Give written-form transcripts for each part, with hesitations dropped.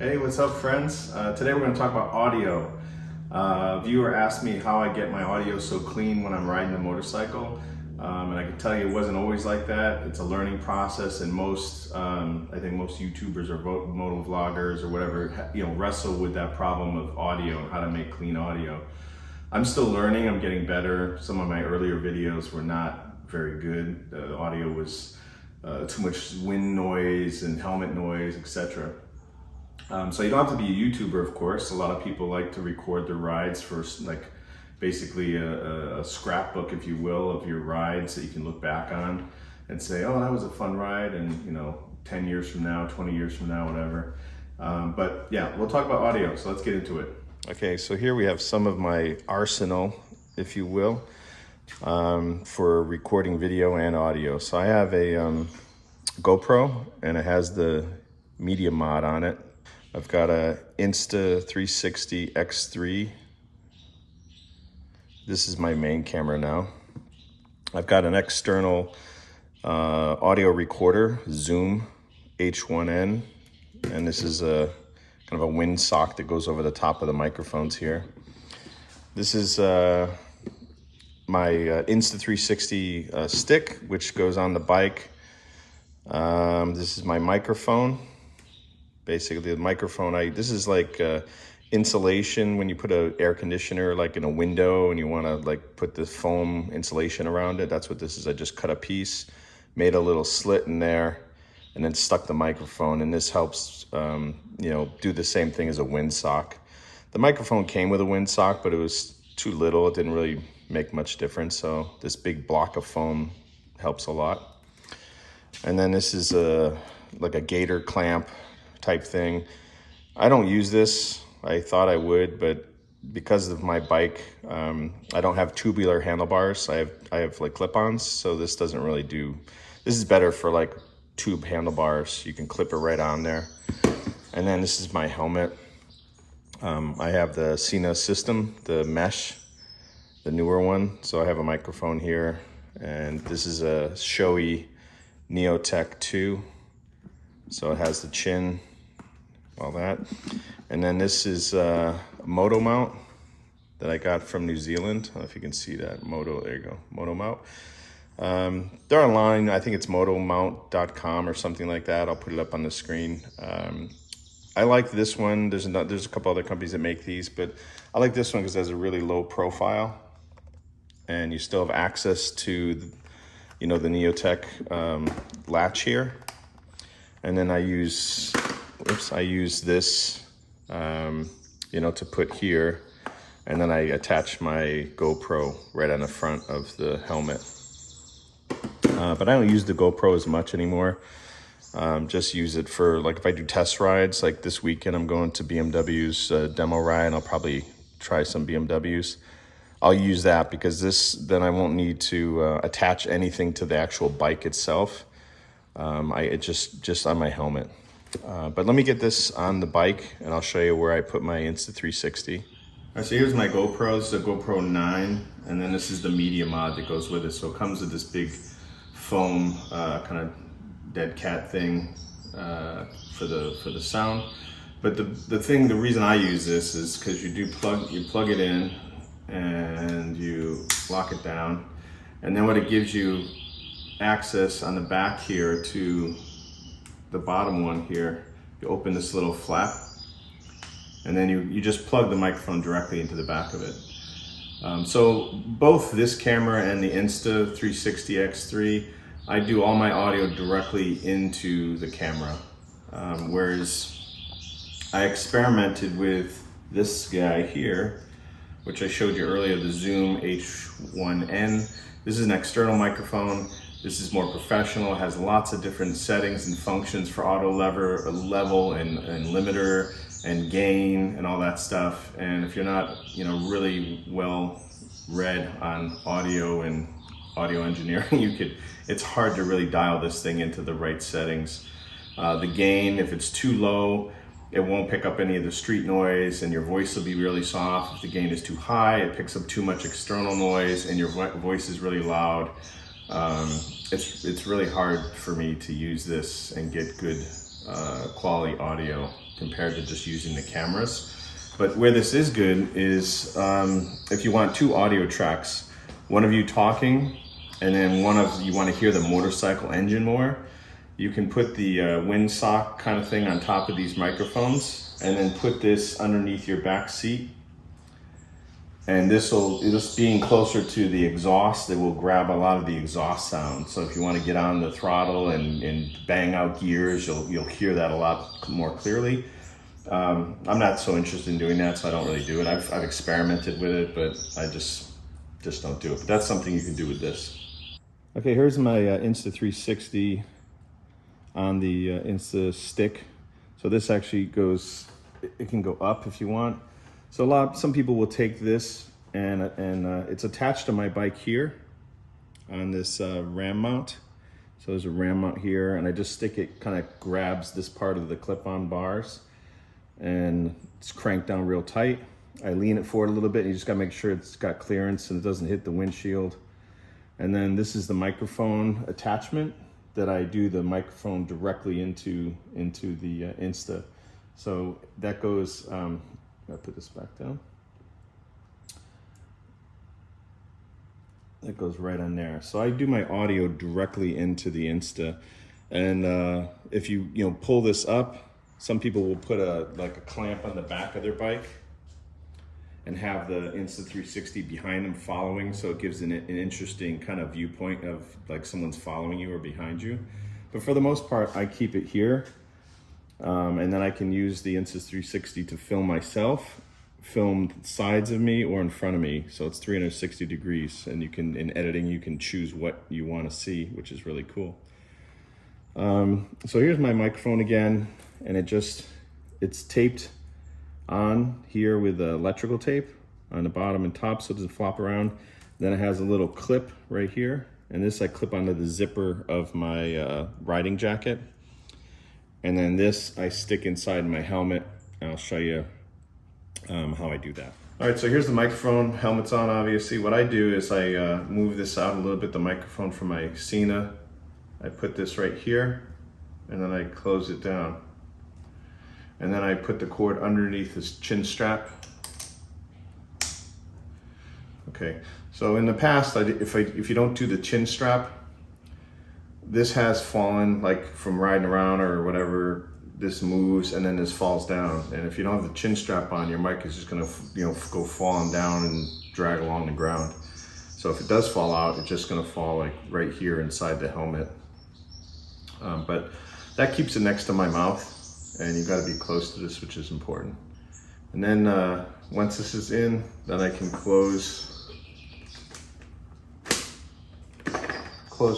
Hey, what's up, friends? Today we're going to talk about audio. A viewer asked me how I get my audio so clean when I'm riding a motorcycle, and I can tell you it wasn't always like that. It's a learning process, and I think most YouTubers or motovloggers or whatever, wrestle with that problem of audio and how to make clean audio. I'm still learning. I'm getting better. Some of my earlier videos were not very good. The audio was too much wind noise and helmet noise, etc. So you don't have to be a YouTuber, of course. A lot of people like to record their rides for basically a scrapbook, if you will, of your rides that you can look back on and say, oh, that was a fun ride, and 10 years from now, 20 years from now, whatever. But yeah, we'll talk about audio, so let's get into it. Okay, so here we have some of my arsenal, if you will, for recording video and audio. So I have a GoPro, and it has the media mod on it. I've got a Insta360 X3. This is my main camera now. I've got an external audio recorder, Zoom H1N, and this is a kind of a wind sock that goes over the top of the microphones here. This is my Insta360 stick, which goes on the bike. This is my microphone. Basically, the microphone, this is like insulation when you put an air conditioner like in a window and you want to put the foam insulation around it. That's what this is. I just cut a piece, made a little slit in there, and then stuck the microphone. And this helps, do the same thing as a windsock. The microphone came with a windsock, but it was too little. It didn't really make much difference. So this big block of foam helps a lot. And then this is like a gator clamp type thing. I don't use this. I thought I would, but because of my bike, I don't have tubular handlebars. I have like clip-ons, so this doesn't really do. This is better for like tube handlebars. You can clip it right on there. And then this is my helmet. I have the Sena system, the mesh, the newer one. So I have a microphone here, and this is a Shoei Neotech 2. So it has the chin, all that. And then this is a moto mount that I got from New Zealand. I don't know if you can see that. There you go, moto mount. They're online. I think it's motomount.com or something like that. I'll put it up on the screen. I like this one. There's a couple other companies that make these, but I like this one because it has a really low profile, and you still have access to the Neotech latch here. And then I use this, to put here, and then I attach my GoPro right on the front of the helmet. But I don't use the GoPro as much anymore. Just use it for, if I do test rides, like this weekend I'm going to BMW's demo ride, and I'll probably try some BMWs. I'll use that because then I won't need to attach anything to the actual bike itself. It's just on my helmet. But let me get this on the bike, and I'll show you where I put my Insta360. All right, so here's my GoPro. This is a GoPro 9, and then this is the media mod that goes with it. So it comes with this big foam kind of dead cat thing for the sound. But the reason I use this is because you plug it in and you lock it down, and then what it gives you access on the back here to the bottom one here. You open this little flap, and then you just plug the microphone directly into the back of it. So both this camera and the Insta360 X3, I do all my audio directly into the camera, whereas I experimented with this guy here, which I showed you earlier, the Zoom H1N. This is an external microphone. This is more professional. It has lots of different settings and functions for auto level and limiter and gain and all that stuff. And if you're not, really well read on audio and audio engineering, it's hard to really dial this thing into the right settings. The gain, if it's too low, it won't pick up any of the street noise, and your voice will be really soft. If the gain is too high, it picks up too much external noise, and your voice is really loud. It's really hard for me to use this and get good quality audio. compared to just using the cameras. But where this is good is if you want 2 audio tracks, one of you talking and then one of you want to hear the motorcycle engine more, you can put the windsock kind of thing on top of these microphones and then put this underneath your back seat. And this being closer to the exhaust, it will grab a lot of the exhaust sound. So if you want to get on the throttle and bang out gears, you'll hear that a lot more clearly. I'm not so interested in doing that, so I don't really do it. I've experimented with it, but I just don't do it. But that's something you can do with this. Okay, here's my Insta360 on the Insta stick. So this actually goes, it can go up if you want. So some people will take this and it's attached to my bike here on this ram mount. So there's a ram mount here, and I just stick it, kind of grabs this part of the clip-on bars, and it's cranked down real tight. I lean it forward a little bit, and you just gotta make sure it's got clearance and it doesn't hit the windshield. And then this is the microphone attachment that I do the microphone directly into the Insta. So that goes, I'll put this back down. That goes right on there. So I do my audio directly into the Insta. And if you pull this up, some people will put a clamp on the back of their bike and have the Insta360 behind them following, so it gives an interesting kind of viewpoint of like someone's following you or behind you. But for the most part, I keep it here, and then I can use the Insta360 to film myself, film sides of me or in front of me, so it's 360 degrees, and you can, in editing, you can choose what you want to see, which is really cool. So here's my microphone again, and it's taped on here with electrical tape on the bottom and top so it doesn't flop around. Then it has a little clip right here, and this I clip onto the zipper of my riding jacket. And then this I stick inside my helmet, and I'll show you how I do that. All right, so here's the microphone, helmet's on obviously. What I do is I move this out a little bit, the microphone from my Cena. I put this right here, and then I close it down. And then I put the cord underneath this chin strap. Okay, so in the past, if you don't do the chin strap, this has fallen, like from riding around or whatever, this moves and then this falls down. And if you don't have the chin strap on, your mic is just gonna go falling down and drag along the ground. So if it does fall out, it's just gonna fall like right here inside the helmet. But that keeps it next to my mouth. And you got to be close to this, which is important. And then once this is in, then I can close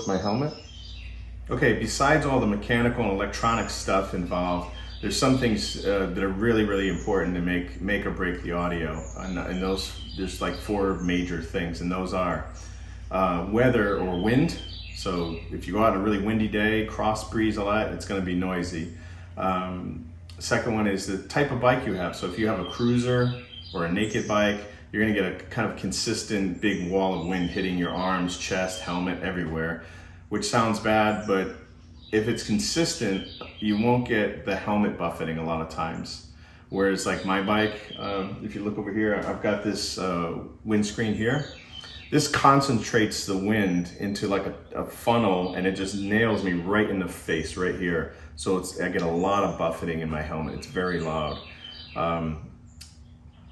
my helmet. Okay, besides all the mechanical and electronic stuff involved, there's some things that are really, really important to make or break the audio. And those, there's like 4 major things, and those are weather or wind. So if you go out on a really windy day, cross breeze, a lot, it's going to be noisy. Second one is the type of bike you have. So if you have a cruiser or a naked bike, you're gonna get a kind of consistent big wall of wind hitting your arms, chest, helmet, everywhere, which sounds bad, but if it's consistent, you won't get the helmet buffeting a lot of times. Whereas like my bike, if you look over here, I've got this windscreen here. This concentrates the wind into like a funnel, and it just nails me right in the face right here. So I get a lot of buffeting in my helmet. It's very loud.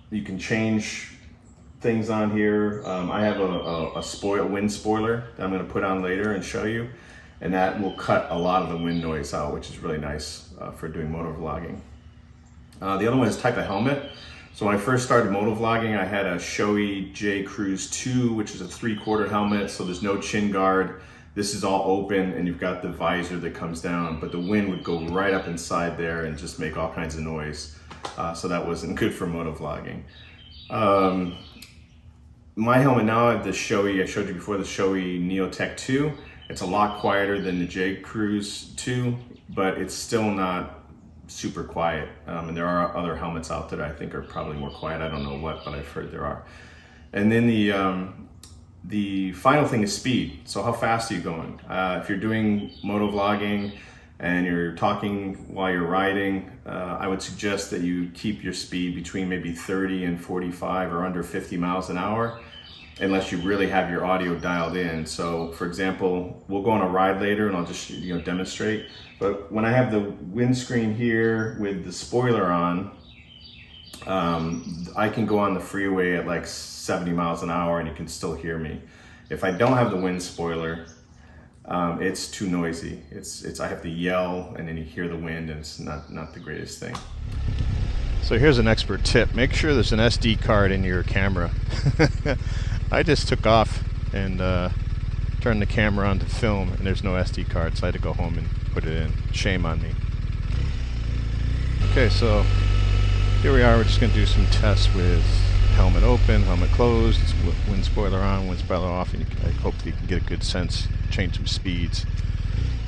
You can change things on here. I have a wind spoiler that I'm gonna put on later and show you, and that will cut a lot of the wind noise out, which is really nice for doing motovlogging. The other one is type of helmet. So when I first started motovlogging, I had a Shoei J Cruise 2, which is a 3/4 helmet, so there's no chin guard. This is all open, and you've got the visor that comes down, but the wind would go right up inside there and just make all kinds of noise. So that wasn't good for motovlogging. My helmet now, I have the Shoei, I showed you before, the Shoei Neotech 2. It's a lot quieter than the J Cruise 2, but it's still not super quiet. And there are other helmets out there that I think are probably more quiet. I don't know what, but I've heard there are. And then the final thing is speed. So how fast are you going? If you're doing motovlogging, and you're talking while you're riding, I would suggest that you keep your speed between maybe 30 and 45 or under 50 miles an hour, unless you really have your audio dialed in. So for example, we'll go on a ride later and I'll just demonstrate. But when I have the windscreen here with the spoiler on, I can go on the freeway at like 70 miles an hour and you can still hear me. If I don't have the wind spoiler, it's too noisy. I have to yell and then you hear the wind, and it's not the greatest thing. So here's an expert tip. Make sure there's an SD card in your camera. I just took off and turned the camera on to film, and there's no SD card, so I had to go home and put it in. Shame on me. Okay, so here we are. We're just going to do some tests with helmet open, helmet closed, wind spoiler on, wind spoiler off, and I hope that you can get a good sense, change some speeds,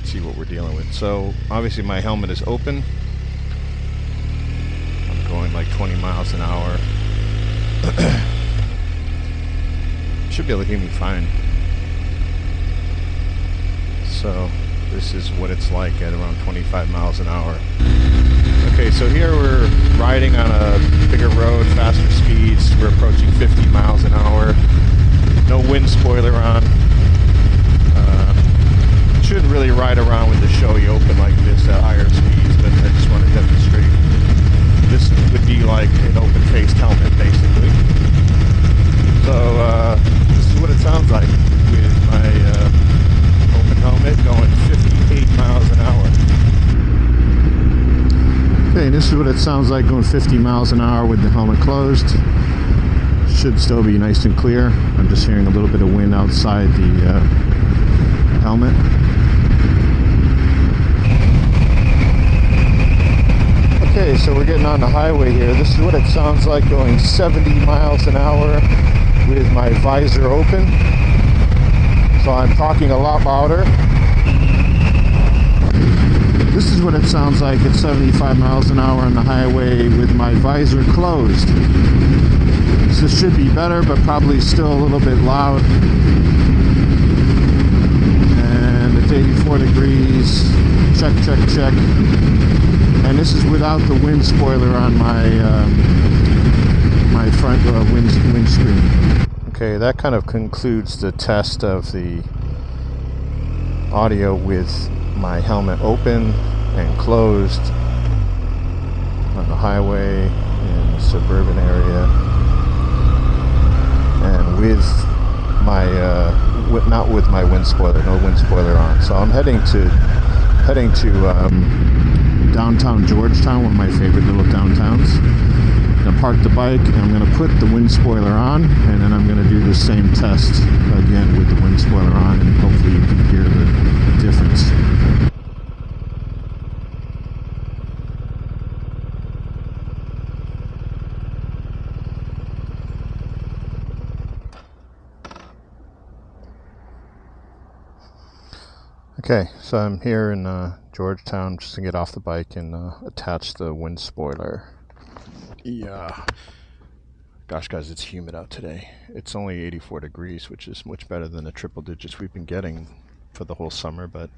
see what we're dealing with. So obviously my helmet is open. I'm going like 20 miles an hour. Should be able to hear me fine. So this is what it's like at around 25 miles an hour. Okay, so here we're riding on a bigger road, faster speeds. We're approaching 50 miles an hour. No wind spoiler on. Shouldn't really ride around with the shoei open like this at higher speeds, but I just want to demonstrate. This would be like an open-faced helmet, basically. So this is what it sounds like with my open helmet going 58 miles an hour. Okay, this is what it sounds like going 50 miles an hour with the helmet closed. Should still be nice and clear. I'm just hearing a little bit of wind outside the helmet. Okay, so we're getting on the highway here. This is what it sounds like going 70 miles an hour with my visor open. So I'm talking a lot louder. This is what it sounds like at 75 miles an hour on the highway with my visor closed. So this should be better, but probably still a little bit loud. And it's 84 degrees. Check, check, check. And this is without the wind spoiler on my my front windscreen. Okay, that kind of concludes the test of the audio with my helmet open and closed on the highway in the suburban area, and with my not with my wind spoiler, no wind spoiler on. So I'm heading to downtown Georgetown, one of my favorite little downtowns. I'm going to park the bike and I'm going to put the wind spoiler on, and then I'm going to do the same test again with the wind spoiler on, and hopefully you can hear the difference. Okay, so I'm here in Georgetown just to get off the bike and attach the wind spoiler. Yeah. Gosh, guys, it's humid out today. It's only 84 degrees, which is much better than the triple digits we've been getting for the whole summer, but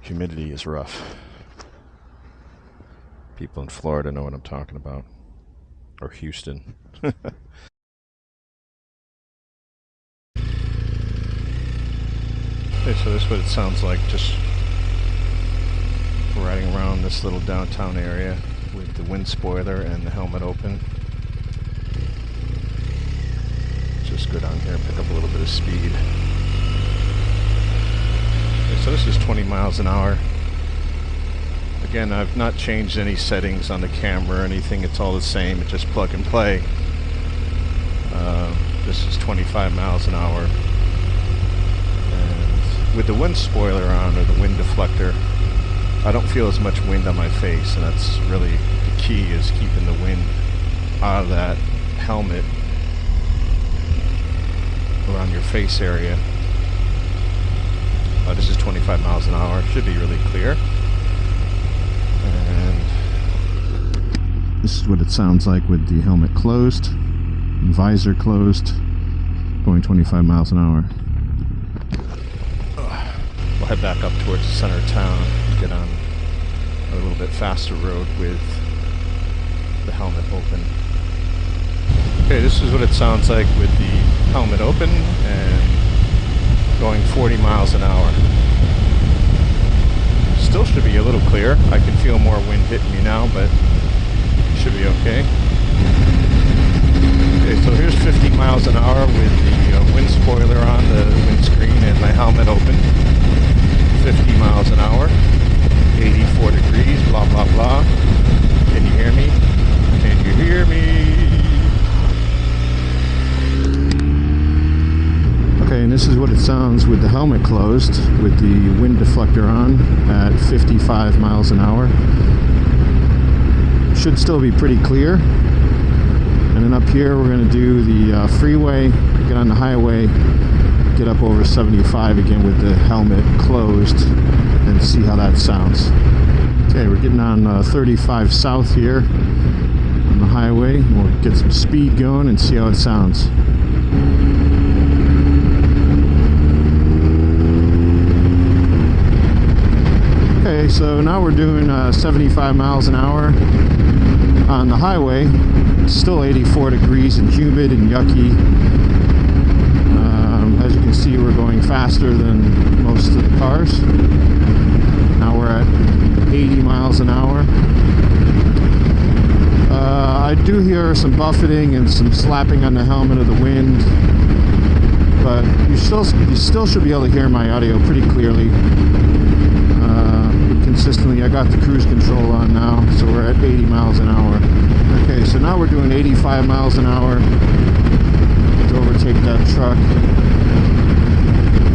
humidity is rough. People in Florida know what I'm talking about. Or Houston. Okay, so this is what it sounds like, just riding around this little downtown area with the wind spoiler and the helmet open. Just go down here and pick up a little bit of speed. Okay, so this is 20 miles an hour. Again, I've not changed any settings on the camera or anything. It's all the same. It's just plug and play. This is 25 miles an hour. With the wind spoiler on, or the wind deflector, I don't feel as much wind on my face, and that's really the key, is keeping the wind out of that helmet around your face area. This is 25 miles an hour. Should be really clear. And this is what it sounds like with the helmet closed, and visor closed, going 25 miles an hour. Well, head back up towards the center of town and get on a little bit faster road with the helmet open. Okay, this is what it sounds like with the helmet open and going 40 miles an hour. Still should be a little clear. I can feel more wind hitting me now, but it should be okay. Okay, so here's 50 miles an hour with the wind spoiler on the windscreen and my helmet open. 50 miles an hour, 84 degrees, blah, blah, blah. Can you hear me? Can you hear me? Okay, and this is what it sounds with the helmet closed, with the wind deflector on at 55 miles an hour. Should still be pretty clear. And then up here we're going to do the freeway, get on the highway, get up over 75 again with the helmet closed and see how that sounds. Okay, we're getting on 35 south here on the highway. We'll get some speed going and see how it sounds. Okay, so now we're doing 75 miles an hour on the highway. It's still 84 degrees and humid and yucky. As you can see, we're going faster than most of the cars. Now we're at 80 miles an hour. I do hear some buffeting and some slapping on the helmet of the wind, but you still should be able to hear my audio pretty clearly. Consistently. I got the cruise control on now, so we're at 80 miles an hour. Okay, so now we're doing 85 miles an hour to overtake that truck.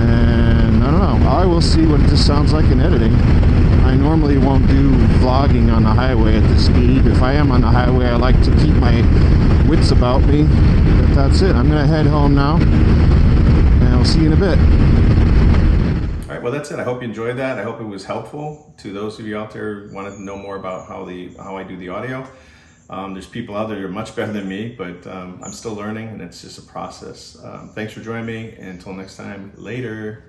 And I don't know, I will see what this sounds like in editing. I normally won't do vlogging on the highway at this speed. If I am on the highway, I like to keep my wits about me. But that's it. I'm gonna head home now, and I'll see you in a bit. All right, well, that's it. I hope you enjoyed that. I hope it was helpful to those of you out there who wanted to know more about how I do the audio. There's people out there who are much better than me, but I'm still learning, and it's just a process. Thanks for joining me, and until next time, later.